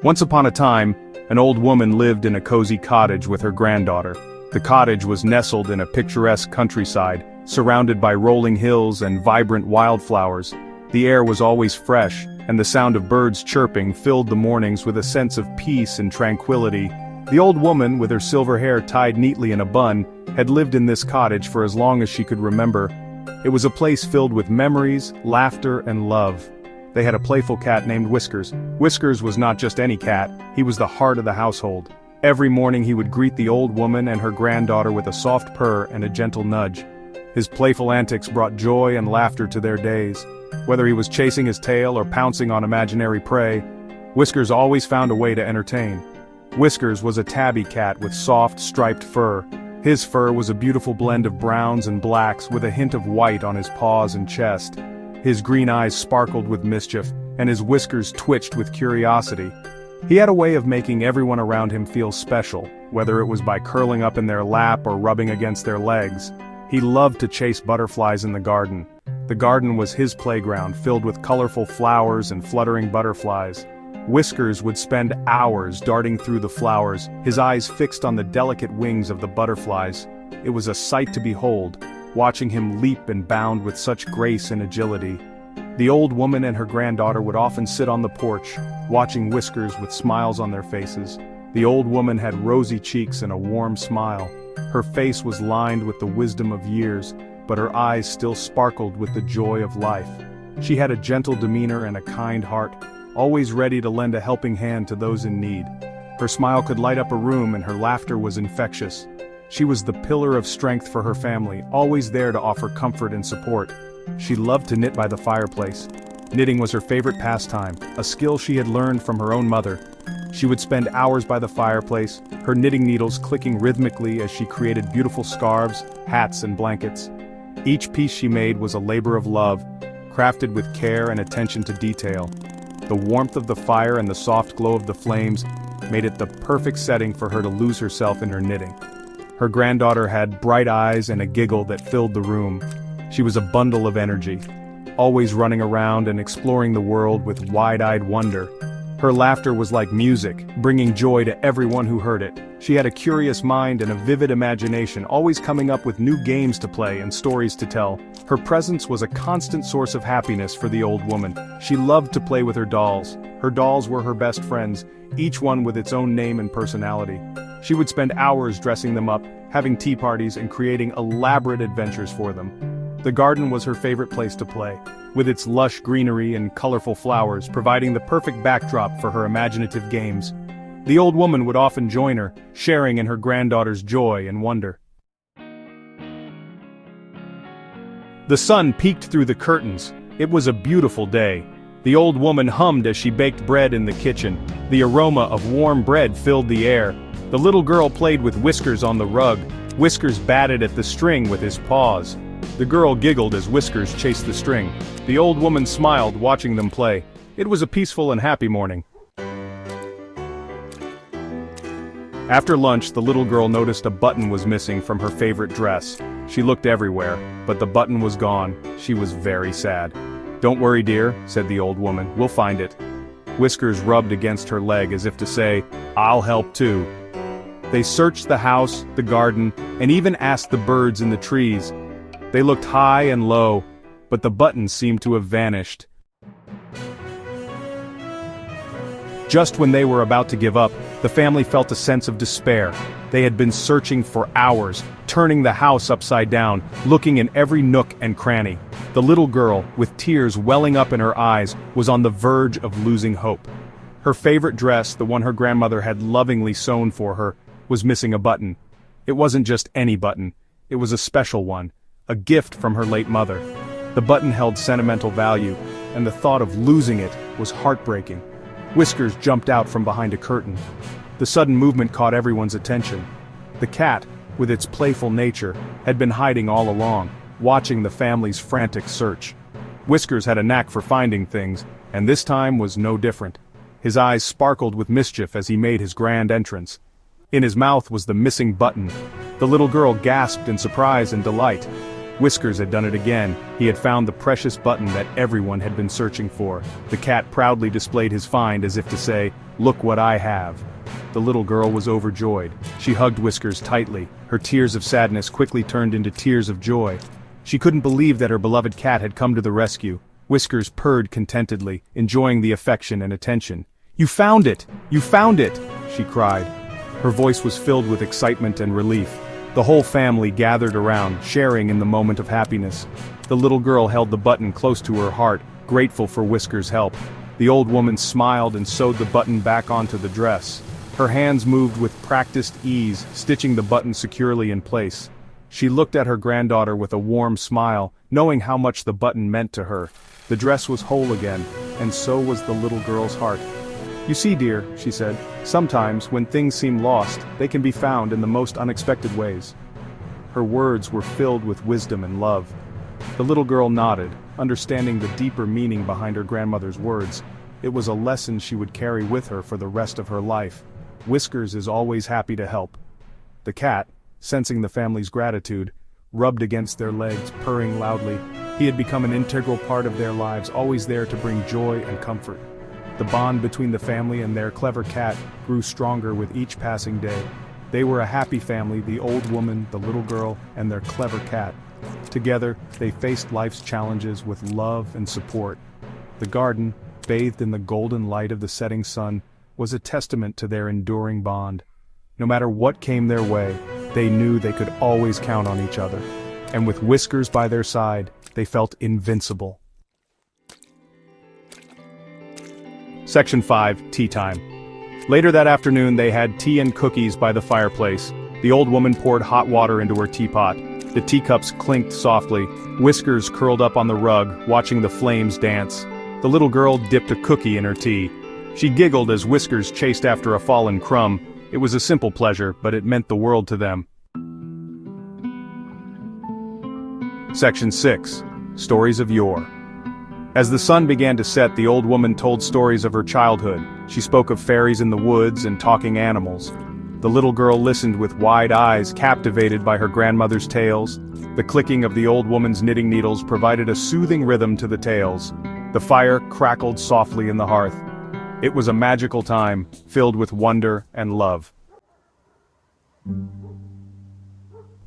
Once upon a time, an old woman lived in a cozy cottage with her granddaughter. The cottage was nestled in a picturesque countryside, surrounded by rolling hills and vibrant wildflowers. The air was always fresh, and the sound of birds chirping filled the mornings with a sense of peace and tranquility. The old woman, with her silver hair tied neatly in a bun, had lived in this cottage for as long as she could remember. It was a place filled with memories, laughter, and love. They had a playful cat named Whiskers. Whiskers was not just any cat, he was the heart of the household. Every morning he would greet the old woman and her granddaughter with a soft purr and a gentle nudge. His playful antics brought joy and laughter to their days. Whether he was chasing his tail or pouncing on imaginary prey, Whiskers always found a way to entertain. Whiskers was a tabby cat with soft, striped fur. His fur was a beautiful blend of browns and blacks with a hint of white on his paws and chest. His green eyes sparkled with mischief, and his whiskers twitched with curiosity. He had a way of making everyone around him feel special, whether it was by curling up in their lap or rubbing against their legs. He loved to chase butterflies in the garden. The garden was his playground, filled with colorful flowers and fluttering butterflies. Whiskers would spend hours darting through the flowers, his eyes fixed on the delicate wings of the butterflies. It was a sight to behold, watching him leap and bound with such grace and agility. The old woman and her granddaughter would often sit on the porch, watching Whiskers with smiles on their faces. The old woman had rosy cheeks and a warm smile. Her face was lined with the wisdom of years, but her eyes still sparkled with the joy of life. She had a gentle demeanor and a kind heart, always ready to lend a helping hand to those in need. Her smile could light up a room and her laughter was infectious. She was the pillar of strength for her family, always there to offer comfort and support. She loved to knit by the fireplace. Knitting was her favorite pastime, a skill she had learned from her own mother. She would spend hours by the fireplace, her knitting needles clicking rhythmically as she created beautiful scarves, hats, and blankets. Each piece she made was a labor of love, crafted with care and attention to detail. The warmth of the fire and the soft glow of the flames made it the perfect setting for her to lose herself in her knitting. Her granddaughter had bright eyes and a giggle that filled the room. She was a bundle of energy, always running around and exploring the world with wide-eyed wonder. Her laughter was like music, bringing joy to everyone who heard it. She had a curious mind and a vivid imagination, always coming up with new games to play and stories to tell. Her presence was a constant source of happiness for the old woman. She loved to play with her dolls. Her dolls were her best friends, each one with its own name and personality. She would spend hours dressing them up, having tea parties and creating elaborate adventures for them. The garden was her favorite place to play, with its lush greenery and colorful flowers providing the perfect backdrop for her imaginative games. The old woman would often join her, sharing in her granddaughter's joy and wonder. The sun peeked through the curtains. It was a beautiful day. The old woman hummed as she baked bread in the kitchen. The aroma of warm bread filled the air. The little girl played with Whiskers on the rug. Whiskers batted at the string with his paws. The girl giggled as Whiskers chased the string. The old woman smiled watching them play. It was a peaceful and happy morning. After lunch, the little girl noticed a button was missing from her favorite dress. She looked everywhere, but the button was gone. She was very sad. "Don't worry, dear," said the old woman, "we'll find it." Whiskers rubbed against her leg as if to say, "I'll help too." They searched the house, the garden, and even asked the birds in the trees. They looked high and low, but the button seemed to have vanished. Just when they were about to give up, the family felt a sense of despair. They had been searching for hours, turning the house upside down, looking in every nook and cranny. The little girl, with tears welling up in her eyes, was on the verge of losing hope. Her favorite dress, the one her grandmother had lovingly sewn for her, was missing a button. It wasn't just any button. It was a special one, a gift from her late mother. The button held sentimental value, and the thought of losing it was heartbreaking. Whiskers jumped out from behind a curtain. The sudden movement caught everyone's attention. The cat, with its playful nature, had been hiding all along, watching the family's frantic search. Whiskers had a knack for finding things, and this time was no different. His eyes sparkled with mischief as he made his grand entrance. In his mouth was the missing button. The little girl gasped in surprise and delight. Whiskers had done it again. He had found the precious button that everyone had been searching for. The cat proudly displayed his find as if to say, "Look what I have." The little girl was overjoyed. She hugged Whiskers tightly. Her tears of sadness quickly turned into tears of joy. She couldn't believe that her beloved cat had come to the rescue. Whiskers purred contentedly, enjoying the affection and attention. "You found it! You found it!" she cried. Her voice was filled with excitement and relief. The whole family gathered around, sharing in the moment of happiness. The little girl held the button close to her heart, grateful for Whiskers' help. The old woman smiled and sewed the button back onto the dress. Her hands moved with practiced ease, stitching the button securely in place. She looked at her granddaughter with a warm smile, knowing how much the button meant to her. The dress was whole again, and so was the little girl's heart. "You see, dear," she said, "sometimes, when things seem lost, they can be found in the most unexpected ways." Her words were filled with wisdom and love. The little girl nodded, understanding the deeper meaning behind her grandmother's words. It was a lesson she would carry with her for the rest of her life. Whiskers is always happy to help. The cat, sensing the family's gratitude, rubbed against their legs, purring loudly. He had become an integral part of their lives, always there to bring joy and comfort. The bond between the family and their clever cat grew stronger with each passing day. They were a happy family, the old woman, the little girl, and their clever cat. Together, they faced life's challenges with love and support. The garden, bathed in the golden light of the setting sun, was a testament to their enduring bond. No matter what came their way, they knew they could always count on each other. And with Whiskers by their side, they felt invincible. Section 5, Tea Time. Later that afternoon they had tea and cookies by the fireplace. The old woman poured hot water into her teapot. The teacups clinked softly. Whiskers curled up on the rug, watching the flames dance. The little girl dipped a cookie in her tea. She giggled as Whiskers chased after a fallen crumb. It was a simple pleasure, but it meant the world to them. Section 6, Stories of Yore. As the sun began to set, the old woman told stories of her childhood. She spoke of fairies in the woods and talking animals. The little girl listened with wide eyes, captivated by her grandmother's tales. The clicking of the old woman's knitting needles provided a soothing rhythm to the tales. The fire crackled softly in the hearth. It was a magical time, filled with wonder and love.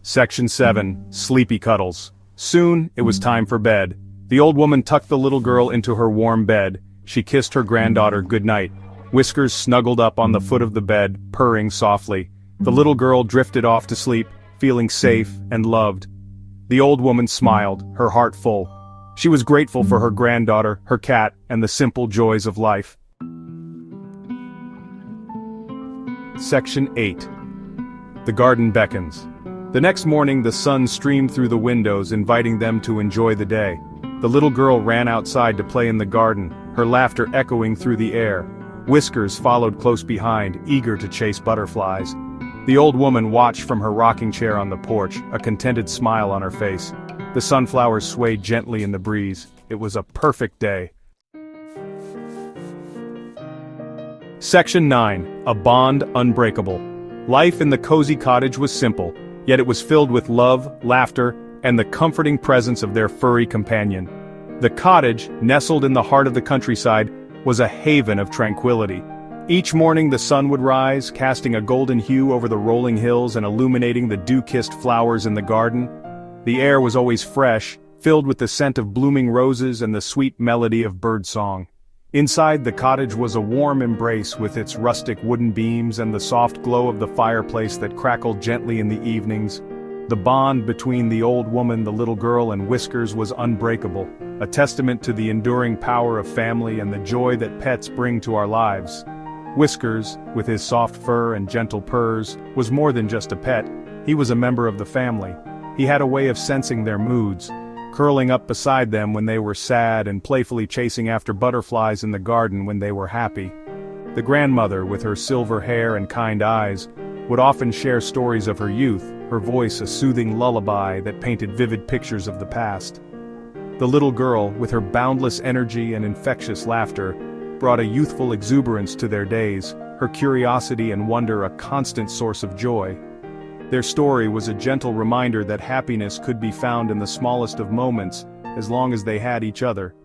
Section 7, Sleepy Cuddles. Soon, it was time for bed. The old woman tucked the little girl into her warm bed. She kissed her granddaughter goodnight. Whiskers snuggled up on the foot of the bed, purring softly. The little girl drifted off to sleep, feeling safe and loved. The old woman smiled, her heart full. She was grateful for her granddaughter, her cat, and the simple joys of life. Section 8. The Garden Beckons. The next morning the sun streamed through the windows, inviting them to enjoy the day. The little girl ran outside to play in the garden, her laughter echoing through the air. Whiskers followed close behind, eager to chase butterflies. The old woman watched from her rocking chair on the porch, a contented smile on her face. The sunflowers swayed gently in the breeze. It was a perfect day. Section 9. A Bond Unbreakable. Life in the cozy cottage was simple, yet it was filled with love, laughter, and the comforting presence of their furry companion. The cottage, nestled in the heart of the countryside, was a haven of tranquility. Each morning the sun would rise, casting a golden hue over the rolling hills and illuminating the dew-kissed flowers in the garden. The air was always fresh, filled with the scent of blooming roses and the sweet melody of birdsong. Inside the cottage was a warm embrace with its rustic wooden beams and the soft glow of the fireplace that crackled gently in the evenings. The bond between the old woman, the little girl, and Whiskers was unbreakable, a testament to the enduring power of family and the joy that pets bring to our lives. Whiskers, with his soft fur and gentle purrs, was more than just a pet. He was a member of the family. He had a way of sensing their moods, curling up beside them when they were sad and playfully chasing after butterflies in the garden when they were happy. The grandmother, with her silver hair and kind eyes, would often share stories of her youth, her voice a soothing lullaby that painted vivid pictures of the past. The little girl, with her boundless energy and infectious laughter, brought a youthful exuberance to their days, her curiosity and wonder a constant source of joy. Their story was a gentle reminder that happiness could be found in the smallest of moments, as long as they had each other.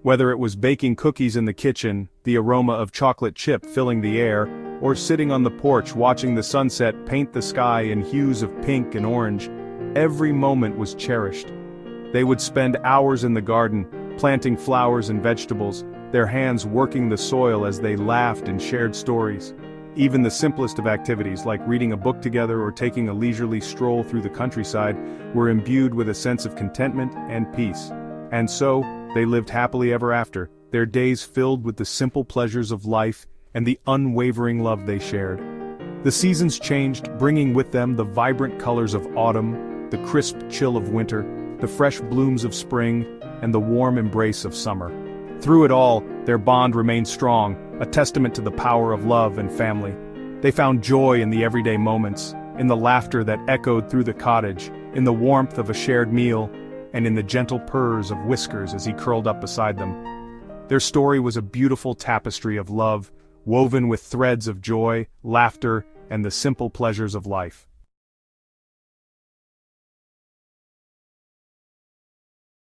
Whether it was baking cookies in the kitchen, the aroma of chocolate chip filling the air, or sitting on the porch watching the sunset paint the sky in hues of pink and orange, every moment was cherished. They would spend hours in the garden, planting flowers and vegetables, their hands working the soil as they laughed and shared stories. Even the simplest of activities, like reading a book together or taking a leisurely stroll through the countryside, were imbued with a sense of contentment and peace. And so, they lived happily ever after, their days filled with the simple pleasures of life and the unwavering love they shared. The seasons changed, bringing with them the vibrant colors of autumn, the crisp chill of winter, the fresh blooms of spring, and the warm embrace of summer. Through it all, their bond remained strong, a testament to the power of love and family. They found joy in the everyday moments, in the laughter that echoed through the cottage, in the warmth of a shared meal, and in the gentle purrs of Whiskers as he curled up beside them. Their story was a beautiful tapestry of love, woven with threads of joy, laughter, and the simple pleasures of life.